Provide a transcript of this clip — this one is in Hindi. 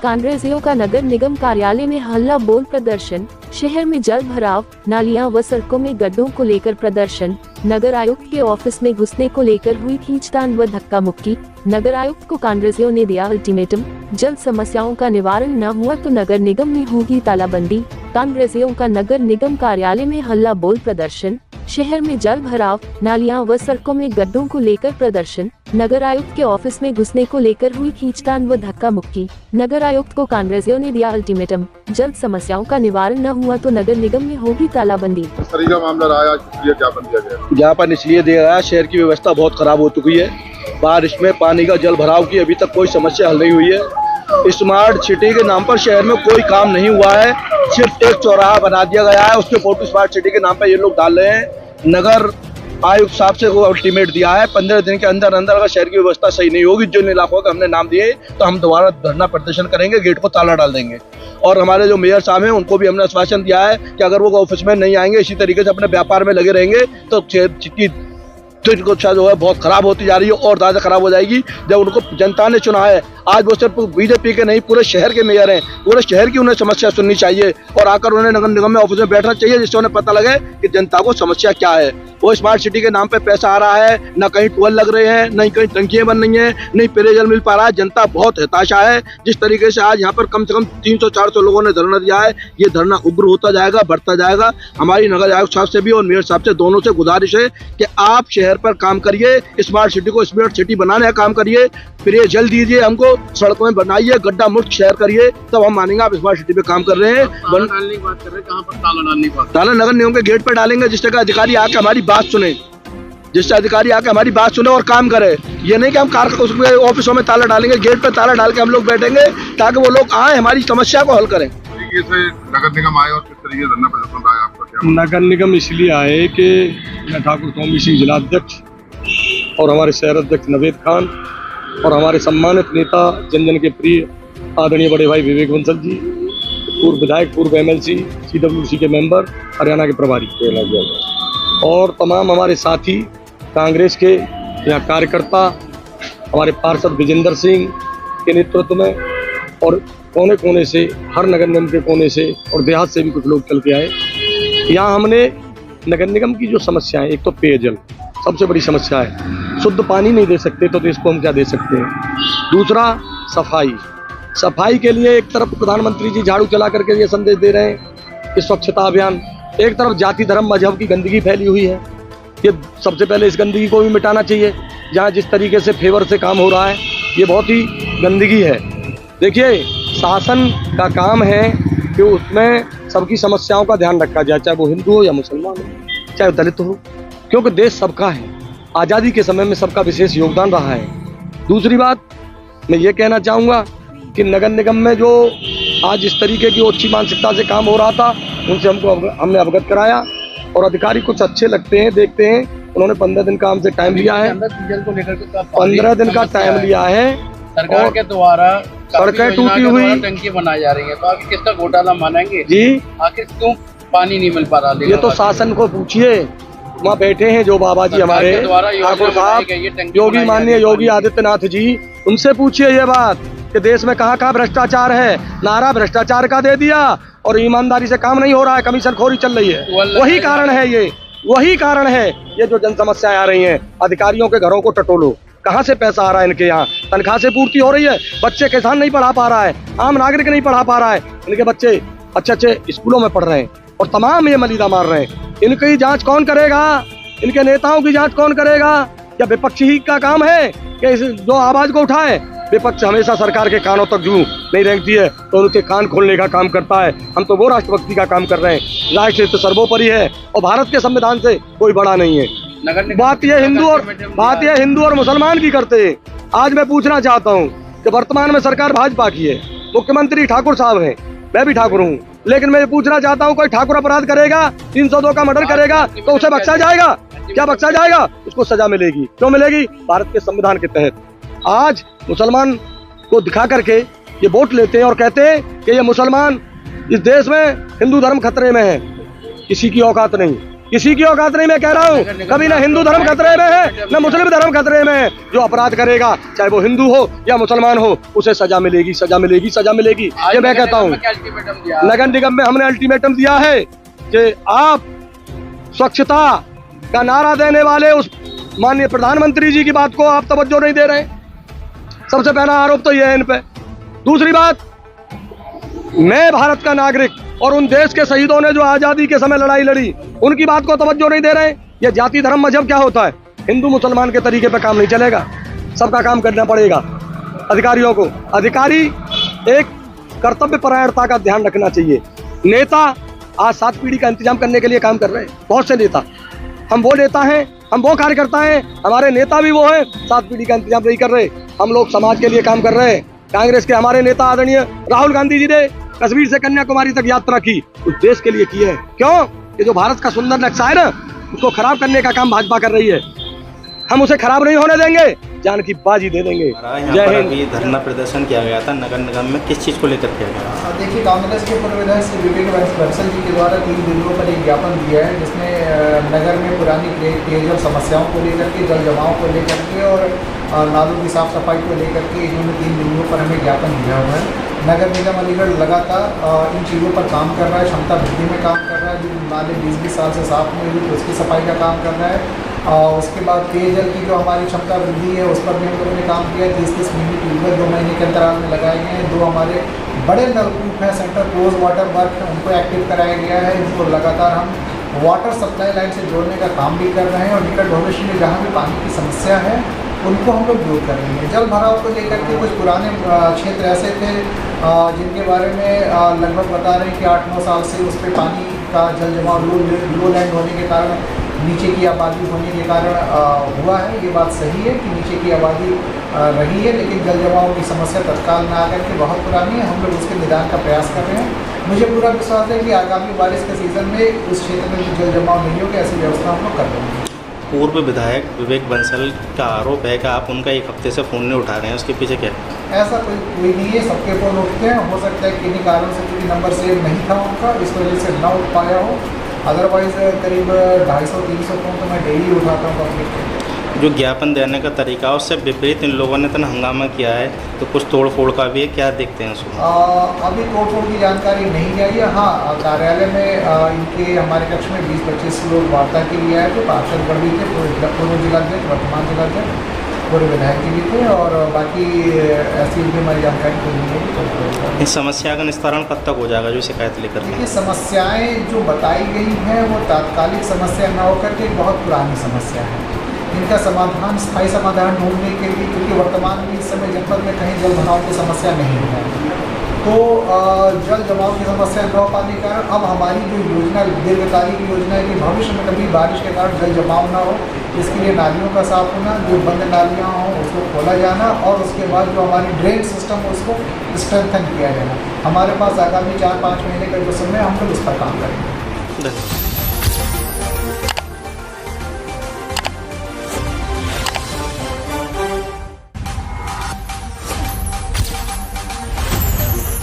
कांग्रेसियों का नगर निगम कार्यालय में हल्ला बोल प्रदर्शन, शहर में जल भराव, नालियां व सड़कों में गड्ढों को लेकर प्रदर्शन, नगर आयुक्त के ऑफिस में घुसने को लेकर हुई खींचतान व धक्का मुक्की। नगर आयुक्त को कांग्रेसियों ने दिया अल्टीमेटम, जल्द समस्याओं का निवारण न हुआ तो नगर निगम में होगी तालाबंदी। कांग्रेसियों का नगर निगम कार्यालय में हल्ला बोल प्रदर्शन, शहर में जल भराव, नालियां व सड़कों में गड्ढों को लेकर प्रदर्शन, नगर आयुक्त के ऑफिस में घुसने को लेकर हुई खींचतान व धक्का मुक्की। नगर आयुक्त को कांग्रेसियों ने दिया अल्टीमेटम, जल्द समस्याओं का निवारण न हुआ तो नगर निगम में होगी तालाबंदी। का मामला रहा, इसलिए ज्ञापन दिया गया। ज्ञापन इसलिए दिया गया, शहर की व्यवस्था बहुत खराब हो चुकी है। बारिश में पानी का जल भराव की अभी तक कोई समस्या हल नहीं हुई है। स्मार्ट सिटी के नाम पर शहर में कोई काम नहीं हुआ है, सिर्फ एक चौराहा बना दिया गया है, उसके फोटो स्मार्ट सिटी के नाम पर ये लोग डाल रहे हैं। नगर आयुक्त साहब से वो अल्टीमेट दिया है, 15 दिन के अंदर अंदर अगर शहर की व्यवस्था सही नहीं होगी, जिन इलाकों का हमने नाम दिए, तो हम दोबारा धरना प्रदर्शन करेंगे, गेट को ताला डाल देंगे। और हमारे जो मेयर साहब हैं उनको भी हमने आश्वासन दिया है कि अगर वो ऑफिस में नहीं आएंगे, इसी तरीके से अपने व्यापार में लगे रहेंगे, तो शहर जो है बहुत खराब होती जा रही है और ज्यादा खराब हो जाएगी। जब उनको जनता ने चुना है, आज वो सिर्फ बीजेपी के नहीं पूरे शहर के मेयर हैं, पूरे शहर की उन्हें समस्या सुननी चाहिए और आकर उन्हें नगर निगम में ऑफिस में बैठना चाहिए, जिससे उन्हें पता लगे कि जनता को समस्या क्या है। वो स्मार्ट सिटी के नाम पे पैसा आ रहा है, न कहीं टोल लग रहे हैं, नहीं कहीं टंकियां बन रही हैं, नहीं पेयजल मिल पा रहा है। जनता बहुत हताशा है। जिस तरीके से आज यहाँ पर कम से कम 300-400 लोगों ने धरना दिया है, ये धरना उग्र होता जाएगा, बढ़ता जाएगा। हमारी नगर आयुक्त साहब से भी और मेयर साहब से दोनों से गुजारिश है कि आप शहर पर काम करिए, स्मार्ट सिटी को स्मार्ट सिटी बनाने का काम करिए, पेयजल दीजिए हमको, सड़कों में बनाइए, गड्ढा मुक्त शहर करिए, तब हम मानेंगे आप स्मार्ट सिटी पे काम कर रहे हैं। ताला डालने की बात कर रहे हैं, कहाँ पर ताला डालने की बात? ताला नगर निगम के गेट पर डालेंगे, जिस जगह अधिकारी आके हमारी बात सुने, जिससे अधिकारी आके हमारी बात सुने और काम करे। ये नहीं कि हम ऑफिसों में ताला डालेंगे, गेट पे ताला डाल के हम लोग बैठेंगे ताकि वो लोग आए हमारी समस्या को हल करें। से नगर निगम आए और किस तरीके से धरना प्रदर्शन रहा है आपका? क्या नगर निगम इसलिए आए कि मैं ठाकुर स्वामी सिंह जिलाध्यक्ष और हमारे शहर अध्यक्ष नवेद खान और हमारे सम्मानित नेता जन जन के प्रिय आदरणीय बड़े भाई विवेक बंसल जी, पूर्व विधायक, पूर्व MLC, CWC के मेंबर, हरियाणा के प्रभारी और तमाम हमारे साथी कांग्रेस के यहाँ कार्यकर्ता, हमारे पार्षद विजेंद्र सिंह के नेतृत्व में और कोने कोने से, हर नगर निगम के कोने से और देहात से भी कुछ लोग चल के आए। यहाँ हमने नगर निगम की जो समस्या है, एक तो पेयजल सबसे बड़ी समस्या है, शुद्ध पानी नहीं दे सकते तो देश को हम क्या दे सकते हैं। दूसरा सफाई के लिए एक तरफ प्रधानमंत्री जी झाड़ू चला करके ये संदेश दे रहे हैं कि स्वच्छता अभियान, एक तरफ जाति धर्म मजहब की गंदगी फैली हुई है, ये सबसे पहले इस गंदगी को भी मिटाना चाहिए। जहाँ जिस तरीके से फेवर से काम हो रहा है, ये बहुत ही गंदगी है। देखिए, शासन का काम है कि उसमें सबकी समस्याओं का ध्यान रखा जाए, चाहे वो हिंदू हो या मुसलमान हो, चाहे दलित हो, क्योंकि देश सबका है। आज़ादी के समय में सबका विशेष योगदान रहा है। दूसरी बात मैं ये कहना चाहूँगा कि नगर निगम में जो आज इस तरीके की ओछी मानसिकता से काम हो रहा था, उनसे हमने अवगत कराया और अधिकारी कुछ अच्छे लगते हैं, देखते हैं। उन्होंने 15 दिन का हमसे टाइम लिया है, 15 दिन का टाइम लिया है। सरकार के द्वारा सड़कें टूटी हुई, टंकी बनाई जा रही है, तो आगे किसका घोटाला मानेंगे जी? आखिर क्यों पानी नहीं मिल पा रहा? ये तो शासन को पूछिए, वहाँ बैठे हैं जो बाबा जी हमारे ठाकुर साहब, योगी, माननीय योगी आदित्यनाथ जी, उनसे पूछिए ये बात कि देश में कहाँ कहाँ भ्रष्टाचार है। नारा भ्रष्टाचार का दे दिया और ईमानदारी से काम नहीं हो रहा है, कमीशन खोरी चल रही है। वही कारण है वही कारण है ये जो जन समस्याएं आ रही हैं। अधिकारियों के घरों को टटोलो, कहाँ से पैसा आ रहा है इनके यहाँ, तनख्वाह से पूर्ति हो रही है। बच्चे किसान नहीं पढ़ा पा रहा है, आम नागरिक नहीं पढ़ा पा रहा है, इनके बच्चे अच्छे स्कूलों में पढ़ रहे हैं और तमाम ये मलीदा मार रहे हैं। इनकी जांच कौन करेगा? इनके नेताओं की जांच कौन करेगा? क्या विपक्ष ही का काम है कि जो आवाज को उठाए? विपक्ष हमेशा सरकार के कानों तक जूं नहीं रेंगती है तो उनके कान खोलने का काम करता है। हम तो वो राष्ट्रभक्ति का काम कर रहे हैं। राष्ट्र तो सर्वोपरि है और भारत के संविधान से कोई बड़ा नहीं है। बात ये हिंदू और मुसलमान की करते हैं। आज मैं पूछना चाहता हूँ कि वर्तमान में सरकार भाजपा की है, मुख्यमंत्री ठाकुर साहब हैं, मैं भी ठाकुर हूँ, लेकिन मैं पूछना चाहता हूँ, कोई ठाकुर अपराध करेगा, 302 का मर्डर करेगा तो उसे बख्शा जाएगा? क्या बख्शा जाएगा? उसको सजा मिलेगी। क्यों मिलेगी? भारत के संविधान के तहत। आज मुसलमान को दिखा करके ये वोट लेते हैं और कहते हैं कि ये मुसलमान, इस देश में हिंदू धर्म खतरे में है। किसी की औकात नहीं। किसी की औकात नहीं, मैं कह रहा हूँ। कभी ना हिंदू धर्म खतरे में है ना मुस्लिम धर्म खतरे में है। जो अपराध करेगा चाहे वो हिंदू हो या मुसलमान हो उसे सजा मिलेगी, सजा मिलेगी, सजा मिलेगी, ये मैं कहता हूँ। नगर निगम में हमने अल्टीमेटम दिया है कि आप स्वच्छता का नारा देने वाले उस माननीय प्रधानमंत्री जी की बात को आप तवज्जो नहीं दे रहे। सबसे पहला आरोप तो यह है इन पे। दूसरी बात, मैं भारत का नागरिक और उन देश के शहीदों ने जो आजादी के समय लड़ाई लड़ी उनकी बात को तवज्जो नहीं दे रहे। ये जाति धर्म मजहब क्या होता है? हिंदू मुसलमान के तरीके पे काम नहीं चलेगा, सबका काम करना पड़ेगा अधिकारियों को। अधिकारी एक कर्तव्य परायणता का ध्यान रखना चाहिए। नेता आज 7 पीढ़ी का इंतजाम करने के लिए काम कर रहे हैं, बहुत से नेता। हम वो नेता हैं, हम वो कार्यकर्ता हैं, हमारे नेता भी वो हैं, 7 पीढ़ी का इंतजाम नहीं कर रहे। हम लोग समाज के लिए काम कर रहे हैं। कांग्रेस के हमारे नेता आदरणीय राहुल गांधी जी ने कश्मीर से कन्याकुमारी तक यात्रा की, उस देश के लिए की है। क्यों? कि जो भारत का सुंदर नक्शा है ना, उसको खराब करने का काम भाजपा कर रही है। हम उसे खराब नहीं होने देंगे, जान की बाजी दे देंगे। जय हिंद। अभी धरना प्रदर्शन किया गया था नगर निगम में, किस चीज़ को लेकर किया गया? देखिए, कांग्रेस के पूर्व विधायक श्री विवेक बंसल जी के द्वारा 3 बिंदुओं पर एक ज्ञापन दिया है, जिसमें नगर में पुरानी पेयजल समस्याओं को लेकर के, जल जमाव को लेकर के और नालों की साफ सफाई को लेकर के इन्होंने 3 बिंदुओं पर हमें ज्ञापन दिया हुआ है। नगर निगम अलीगढ़ लगातार इन चीज़ों पर काम कर रहा है, क्षमता वृद्धि में काम कर रहा है। जो नाले 20-20 साल से साफ नहीं हुई तो उसकी सफाई का काम कर रहा है। और उसके बाद पेयजल की जो हमारी क्षमता वृद्धि है उस पर भी हम लोगों ने काम किया है। 30-30 मिनट ट्यूबवेल 2 महीने के अंतराल में लगाए गए हैं। 2 हमारे बड़े नलकूप हैं, सेंट्रल क्लोज वाटर वर्क है, उनको एक्टिव कराया गया है। इनको लगातार हम वाटर सप्लाई लाइन से जोड़ने का काम भी कर रहे हैं और निकट भविष्य में जहाँ भी पानी की समस्या है उनको हम लोग दूर करेंगे। जल भराव को लेकर के कुछ पुराने क्षेत्र ऐसे थे जिनके बारे में लगभग बता रहे हैं कि 8-9 साल से उस पर पानी का जल जमाव लो लैंड होने के कारण, नीचे की आबादी होने के कारण हुआ है। ये बात सही है कि नीचे की आबादी रही है, लेकिन जल जमाव की समस्या तत्काल में आकर के बहुत पुरानी है। हम लोग उसके निदान का प्रयास कर रहे हैं। मुझे पूरा विश्वास है कि आगामी बारिश के सीज़न में उस क्षेत्र में जल जमाव नहीं होगा, ऐसी व्यवस्था हम लोग कर देंगे। पूर्व विधायक विवेक बंसल का आरोप है कि आप उनका 1 हफ्ते से फ़ोन नहीं उठा रहे हैं, उसके पीछे क्या है? ऐसा कोई नहीं है, सबके फ़ोन उठते हैं। हो सकता है किन्हीं कारण से क्योंकि नंबर सेव नहीं था उनका, इस वजह से ना उठ पाया हो। अदरवाइज़ करीब 250-300 फ़ोन तो मैं डेली उठाता हूँ पब्लिक के। जो ज्ञापन देने का तरीका उससे विपरीत इन लोगों ने तो हंगामा किया है, तो कुछ तोड़ फोड़ का भी है, क्या देखते हैं उसको? अभी तोड़ फोड़ की जानकारी नहीं आई है। हाँ, कार्यालय में इनके हमारे कक्ष में 20-25 लोग वार्ता के लिए आए थे। पार्षदगण भी थे, पूर्व जिलाध्यक्ष, वर्तमान जिलाध्यक्ष, पूर्व विधायक जी भी थे और बाकी ऐसी भी हमारी जानकारी को नहीं है। इस समस्या का निस्तारण कब तक हो जाएगा जो शिकायत लेकर? देखिए, समस्याएँ जो बताई गई हैं वो तात्कालिक समस्या न होकर के बहुत पुरानी समस्या है। इनका समाधान, स्थायी समाधान ढूंढने के लिए, क्योंकि वर्तमान में इस समय जनपद में कहीं जल भराव की समस्या नहीं है, तो जल जमाव की समस्या न हो पाने के कारण अब हमारी जो योजना, दीर्घकालिक योजना है कि भविष्य में कभी बारिश के कारण जल जमाव ना हो, इसके लिए नालियों का साफ होना, जो बंद नालियाँ हों उसको खोला जाना और उसके बाद जो हमारी ड्रेन सिस्टम है उसको स्ट्रेंथन किया जाना। हमारे पास आगामी 4-5 महीने का जो समय हम लोग इस पर काम करेंगे। धन्यवाद।